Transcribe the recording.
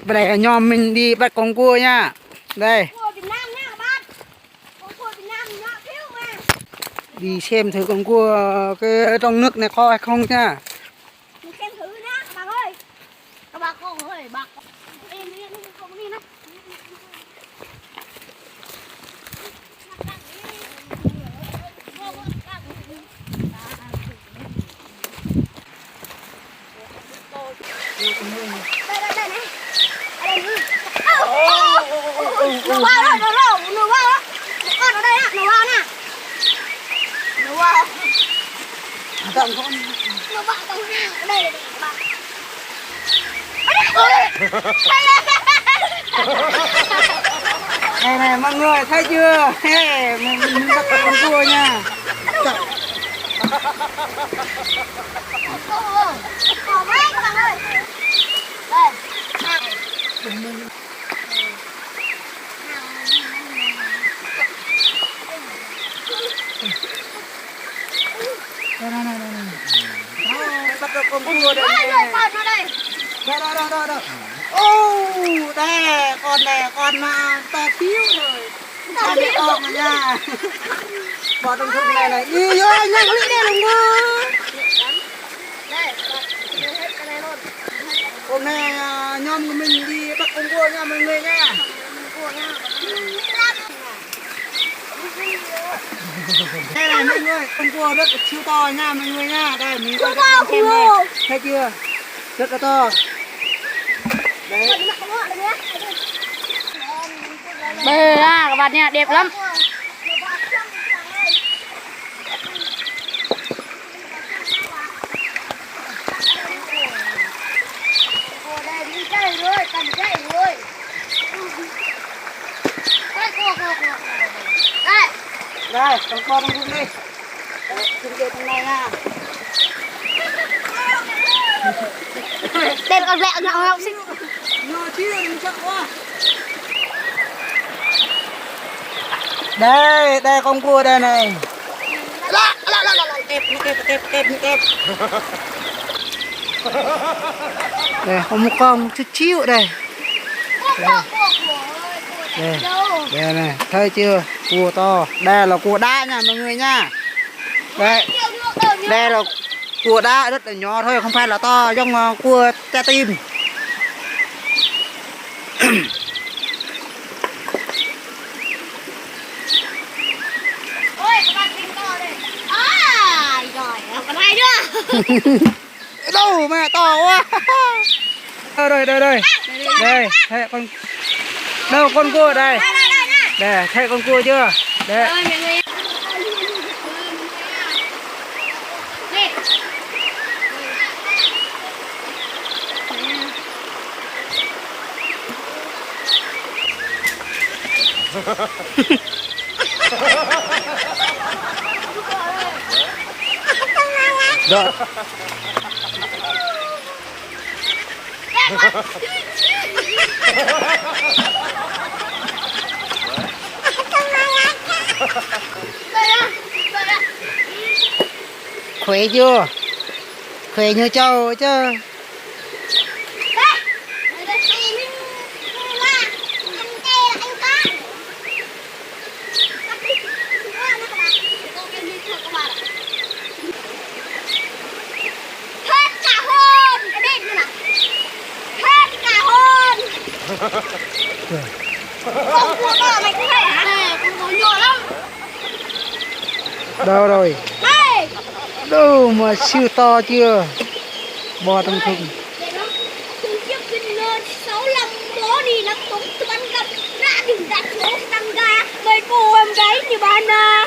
Đây nhom mình đi bắt con cua nha. Đây. Đi xem thử con cua cái trong nước này có hay không nha. Đi xem thử nhá các bạn ơi. Các bạn ơi, bạn em không đi nữa. Đây này. Nó vào đó, nó vào đó. Con ở đây á, nó vào nè. Nó vào. Tặng con. Nó vào tầng 2 ở đây các bạn. Này này mọi người thấy chưa? Hey, mình bắt con cua nha. Còn đấy các bạn ơi. Đây. Đây, bắt được con cua đây. Đây, con nó đây. Đây. Ô, đây, con to xíu rồi. Con bị ôm rồi nha. Bỏ trong thùng này này. Ý ơi, nhanh lên đây đừng mơ. Đây, đưa hết cái này luôn. Hôm nay nhóm của mình đi bắt con cua nha mọi người nha. Đây này mọi người, con cua rất là siêu to nha mọi người nha. Đây mình quay cho các bạn xem này. Thấy chưa? Rất là to. Đấy. Đây là các bạn nha, đẹp lắm. Đây, con cua trong thùng đi. Thùng kia thùng này nha. Đây con vẹo nhỏ học sinh. Nhỏ chứ đừng sợ quá. Đây con cua đây này. Kẹp. Đây, có một con chút xíu đây. Đây này, thấy chưa? Cua to. Đây là cua đá nha mọi người nha. Đây là cua đá rất là nhỏ thôi, không phải là to giống cua cha tim. Ôi, các bạn tìm to đây. À, rồi, còn này nữa. Đâu mẹ to quá. Đây. Đây, thấy con. Đâu con cua đây. Đây, thấy con cua chưa? Đây. Rồi. Khỏe chưa? Khỏe như trâu chứ. Con cua to mày cũng thấy hả? Này, con cua nhỏ lắm. Đâu rồi? Đây. Đâu mà siêu to chưa? Bò trong thùng. Đây nó. Từ chiếc kinh 65 bố đi nó cũng ăn gặp ra đường đặt số tăng ga. Mấy cô em gái như bạn à.